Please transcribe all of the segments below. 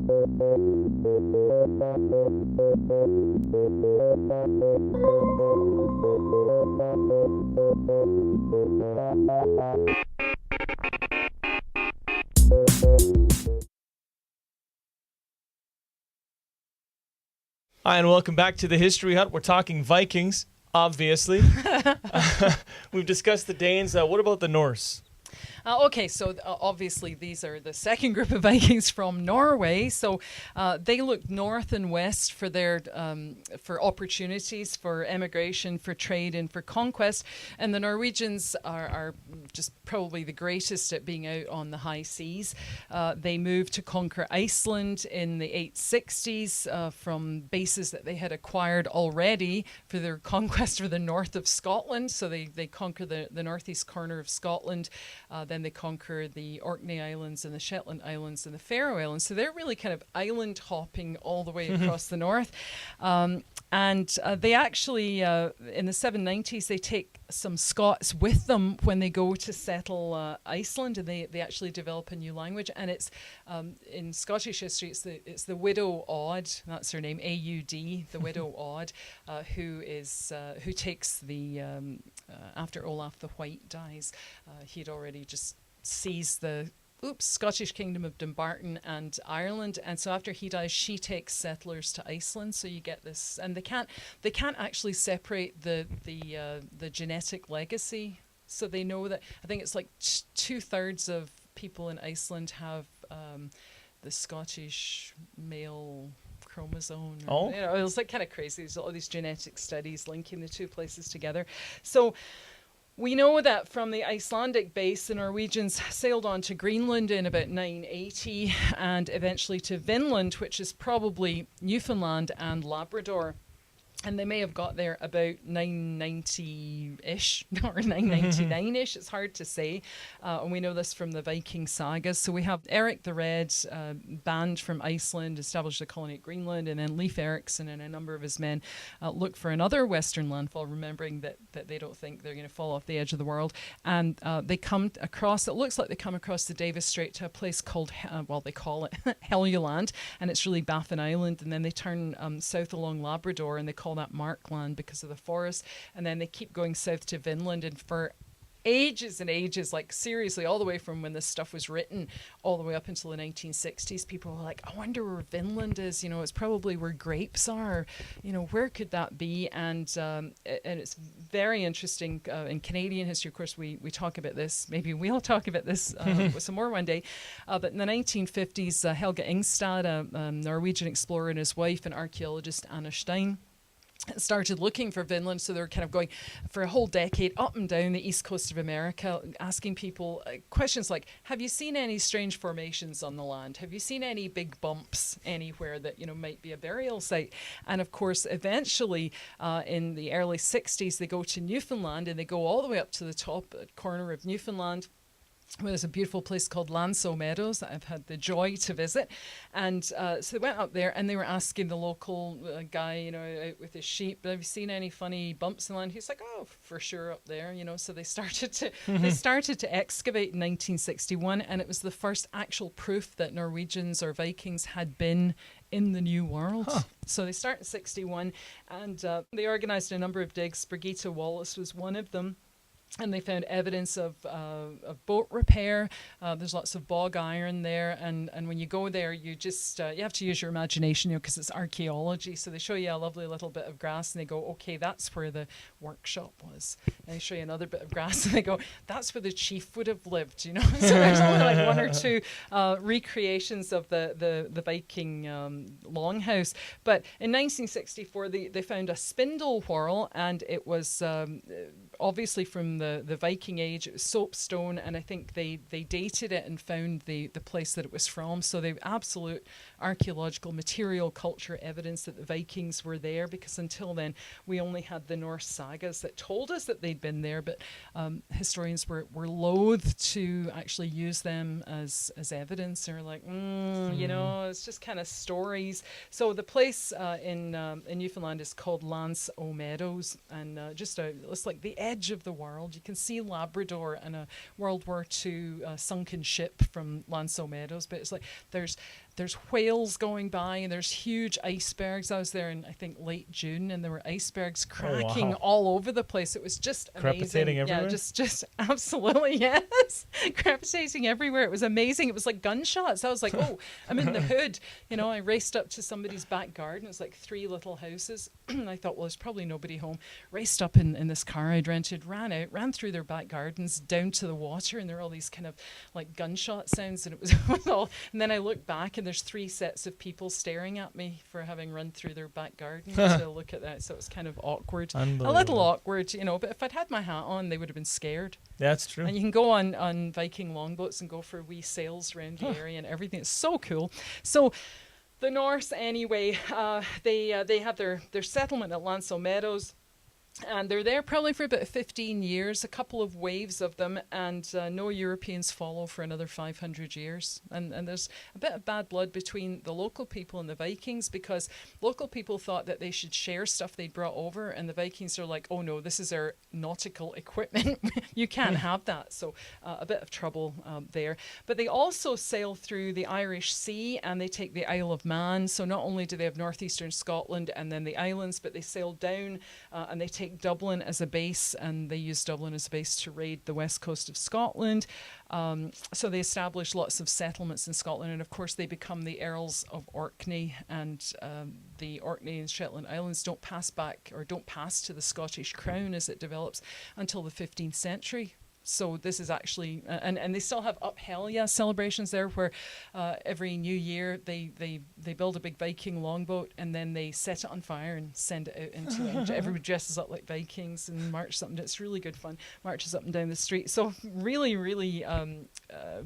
Hi, and welcome back to the History Hut. We're talking Vikings, obviously. We've discussed the Danes. What about the Norse? Okay, so obviously these are the second group of Vikings from Norway. So they looked north and west for their for opportunities for emigration, for trade, and for conquest. And the Norwegians are just probably the greatest at being out on the high seas. They moved to conquer Iceland in the 860s from bases that they had acquired already for their conquest for the north of Scotland. So they conquer the northeast corner of Scotland. Then they conquer the Orkney Islands and the Shetland Islands and the Faroe Islands. So they're really kind of island hopping all the way across the north. And they actually, in the 790s, they take some Scots with them when they go to settle Iceland, and they actually develop a new language. And it's in Scottish history, it's the widow Aud, that's her name, A-U-D, the widow Aud, who takes the after Olaf the White dies, he'd already just seized the Scottish kingdom of Dumbarton and Ireland, and so after he dies, she takes settlers to Iceland. So you get this, and they can't actually separate the genetic legacy. So they know that I think it's like 2/3 of people in Iceland have the Scottish male chromosome. Oh, it was like kind of crazy. There's all these genetic studies linking the two places together. So we know that from the Icelandic base, the Norwegians sailed on to Greenland in about 980 and eventually to Vinland, which is probably Newfoundland and Labrador. And they may have got there about 990-ish or 999-ish. It's hard to say. And we know this from the Viking sagas. So we have Eric the Red, banned from Iceland, established a colony at Greenland, and then Leif Erikson and a number of his men look for another western landfall, remembering that they don't think they're going to fall off the edge of the world. And they come across, it looks like they come across the Davis Strait to a place called, they call it Helluland, and it's really Baffin Island. And then they turn south along Labrador, and they call that Markland because of the forest, and then they keep going south to Vinland, and for ages and ages, like seriously all the way from when this stuff was written all the way up until the 1960s, people were like, I wonder where Vinland is, it's probably where grapes are, where could that be? And it's very interesting in Canadian history. Of course, we talk about this, maybe we'll talk about this some more one day, but in the 1950s, Helge Ingstad, a Norwegian explorer, and his wife, an archaeologist, Anna Stein, started looking for Vinland. So they were kind of going for a whole decade up and down the east coast of America, asking people questions like, have you seen any strange formations on the land? Have you seen any big bumps anywhere that might be a burial site? And of course, eventually in the early 60s, they go to Newfoundland, and they go all the way up to the top corner of Newfoundland. There's a beautiful place called Lanso Meadows that I've had the joy to visit. And so they went up there, and they were asking the local guy, out with his sheep, have you seen any funny bumps in the land? He's like, oh, for sure up there, So they started to excavate in 1961, and it was the first actual proof that Norwegians or Vikings had been in the New World. Huh. So they start in 61, and they organized a number of digs. Birgitta Wallace was one of them. And they found evidence of boat repair. There's lots of bog iron there, and when you go there, you just you have to use your imagination, because it's archaeology. So they show you a lovely little bit of grass, and they go, okay, that's where the workshop was. And they show you another bit of grass, and they go, that's where the chief would have lived. So there's only like one or two recreations of the Viking longhouse. But in 1964, they found a spindle whorl, and it was obviously from the Viking age. It was soapstone, and I think they dated it and found the place that it was from. So they have absolute archaeological material culture evidence that the Vikings were there, because until then we only had the Norse sagas that told us that they'd been there, but historians were loath to actually use them as evidence. They're like, it's just kind of stories. So the place in Newfoundland is called Lance O Meadows, and it's like the edge of the world. You can see Labrador and a World War II sunken ship from Lance O Meadows, but it's like there's there's whales going by, and there's huge icebergs. I was there in, I think, late June, and there were icebergs cracking all over the place. It was just amazing. Crepitating everywhere? Yeah, just absolutely, yes. Crepitating everywhere. It was amazing. It was like gunshots. I was like, oh, I'm in the hood. You know, I raced up to somebody's back garden. It was like 3 little houses. And I thought, well, there's probably nobody home. Raced up in this car I'd rented, ran through their back gardens, down to the water, and there were all these kind of like gunshot sounds, and it was all. And then I looked back, and there's 3 sets of people staring at me for having run through their back garden to look at that. So it was kind of awkward, a little awkward, you know. But if I'd had my hat on, they would have been scared. That's true. And you can go on Viking longboats and go for wee sails around the area and everything. It's so cool. So the Norse, anyway, they have their settlement at Lancel Meadows. And they're there probably for about 15 years, a couple of waves of them, and no Europeans follow for another 500 years. And there's a bit of bad blood between the local people and the Vikings, because local people thought that they should share stuff they'd brought over, and the Vikings are like, oh no, this is our nautical equipment. You can't have that. So a bit of trouble there. But they also sail through the Irish Sea, and they take the Isle of Man. So not only do they have northeastern Scotland and then the islands, but they sail down and they take Dublin as a base, and they use Dublin as a base to raid the west coast of Scotland. So they establish lots of settlements in Scotland, and of course they become the Earls of Orkney, and the Orkney and Shetland Islands don't pass to the Scottish crown as it develops until the 15th century. So this is actually, and they still have Uphellia celebrations there, where every New Year they build a big Viking longboat, and then they set it on fire and send it out into it. And everybody dresses up like Vikings and marches up and down. It's really good fun. Marches up and down the street. So really, really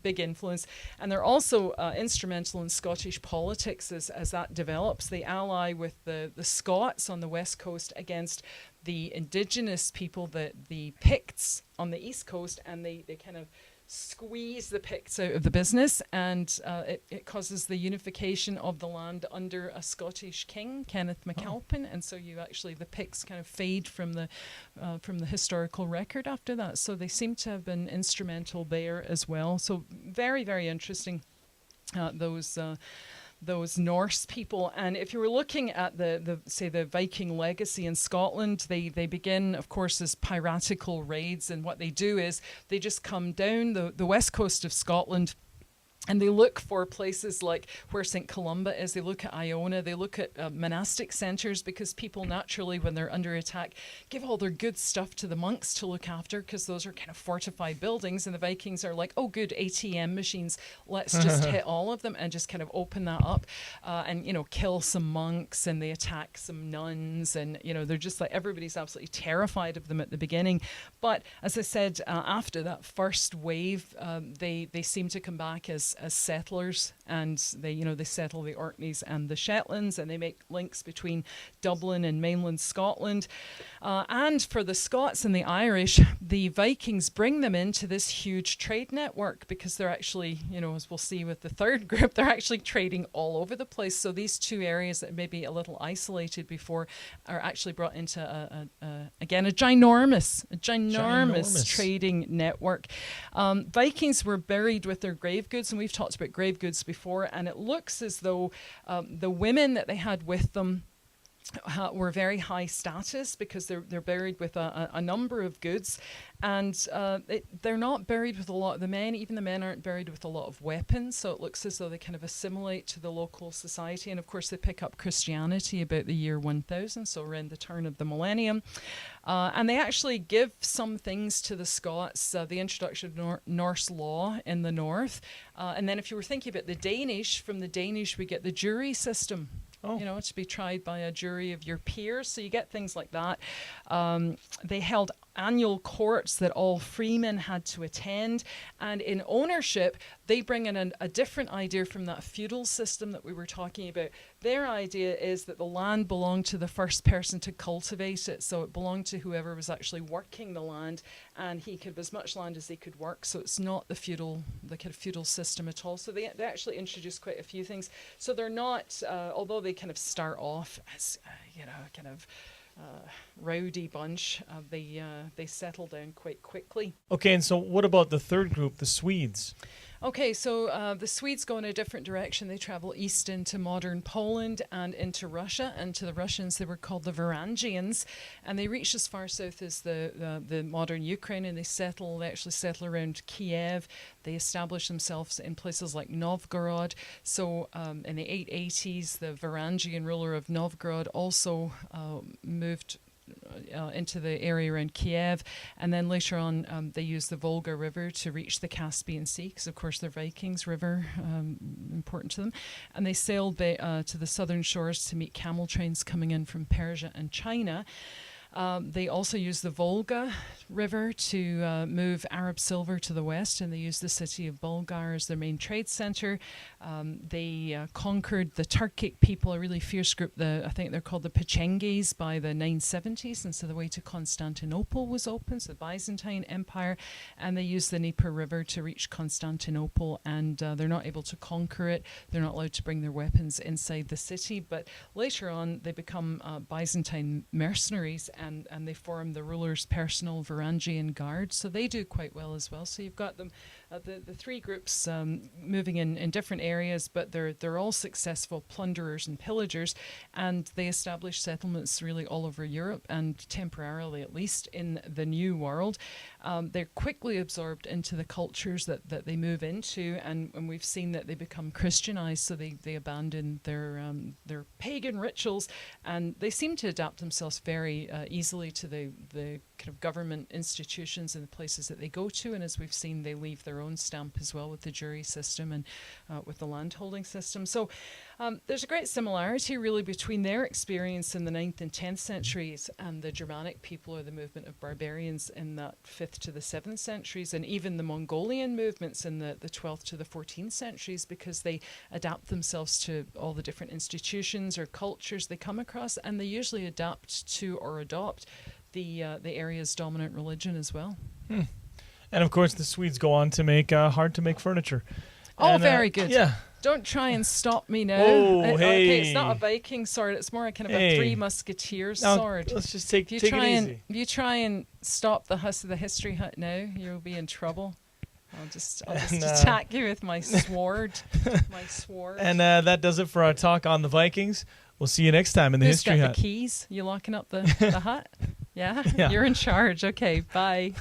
big influence. And they're also instrumental in Scottish politics as that develops. They ally with the Scots on the west coast against the indigenous people, the Picts on the east coast, and they kind of squeeze the Picts out of the business, and it causes the unification of the land under a Scottish king, Kenneth MacAlpin, and so the Picts kind of fade from the historical record after that. So they seem to have been instrumental there as well. So very, very interesting, those Norse people. And if you were looking at the Viking legacy in Scotland, they begin, of course, as piratical raids, and what they do is they just come down the west coast of Scotland, and they look for places like where St. Columba is. They look at Iona. They look at monastic centres, because people naturally, when they're under attack, give all their good stuff to the monks to look after, because those are kind of fortified buildings. And the Vikings are like, oh, good, ATM machines. Let's just hit all of them and just kind of open that up and, kill some monks, and they attack some nuns. And, they're just like, everybody's absolutely terrified of them at the beginning. But as I said, after that first wave, they seem to come back as settlers, and they settle the Orkneys and the Shetlands, and they make links between Dublin and mainland Scotland. And for the Scots and the Irish, the Vikings bring them into this huge trade network, because they're actually, as we'll see with the third group, they're actually trading all over the place. So these 2 areas that may be a little isolated before are actually brought into a ginormous trading network. Vikings were buried with their grave goods, and we've talked about grave goods before, and it looks as though the women that they had with them were very high status, because they're buried with a number of goods, and they're not buried with a lot of the men. Even the men aren't buried with a lot of weapons, so it looks as though they kind of assimilate to the local society. And of course they pick up Christianity about the year 1000, so around the turn of the millennium, and they actually give some things to the Scots, the introduction of Norse law in the north, and then if you were thinking about the Danish, from the Danish we get the jury system. To be tried by a jury of your peers. So you get things like that. They held annual courts that all freemen had to attend. And in ownership, they bring in a different idea from that feudal system that we were talking about. Their idea is that the land belonged to the first person to cultivate it. So it belonged to whoever was actually working the land, and he could have as much land as he could work. So it's not the kind of feudal system at all. So they actually introduced quite a few things. So they're not, although they kind of start off as, rowdy bunch, they settle down quite quickly. Okay, and so what about the third group, the Swedes? Okay, so the Swedes go in a different direction. They travel east into modern Poland and into Russia. And to the Russians, they were called the Varangians. And they reach as far south as the modern Ukraine, and they actually settle around Kiev. They establish themselves in places like Novgorod. So in the 880s, the Varangian ruler of Novgorod also moved into the area around Kiev, and then later on they used the Volga River to reach the Caspian Sea, because of course they're Vikings, river important to them, and they sailed to the southern shores to meet camel trains coming in from Persia and China. They also used the Volga River to move Arab silver to the west, and they used the city of Bulgar as their main trade center. They conquered the Turkic people, a really fierce group. I think they're called the Pechenges, by the 970s, and so the way to Constantinople was open, so the Byzantine Empire, and they used the Dnieper River to reach Constantinople, and they're not able to conquer it. They're not allowed to bring their weapons inside the city, but later on they become Byzantine mercenaries, and they form the ruler's personal Varangian guard. So they do quite well as well. So you've got them, the three groups moving in different areas, but they're all successful plunderers and pillagers, and they establish settlements really all over Europe, and temporarily at least in the New World. They're quickly absorbed into the cultures that they move into, and we've seen that they become Christianized, so they abandon their pagan rituals, and they seem to adapt themselves very easily to the kind of government institutions and the places that they go to, and as we've seen, they leave their own stamp as well with the jury system and with the landholding system. So there's a great similarity really between their experience in the 9th and 10th centuries and the Germanic people, or the movement of barbarians in that 5th to the 7th centuries, and even the Mongolian movements in the 12th to the 14th centuries, because they adapt themselves to all the different institutions or cultures they come across, and they usually adapt to or adopt the area's dominant religion as well. And of course, the Swedes go on to make hard-to-make furniture. Oh, and, very good. Yeah. Don't try and stop me now. Oh, hey. Okay, it's not a Viking sword. It's more a kind of a Three Musketeers sword. Let's just take it easy. If you try and stop the history hut now, you'll be in trouble. I'll just attack you with my sword. My sword. And that does it for our talk on the Vikings. We'll see you next time in the Who's History got Hut. the keys? You locking up the hut? Yeah? You're in charge. Okay, bye.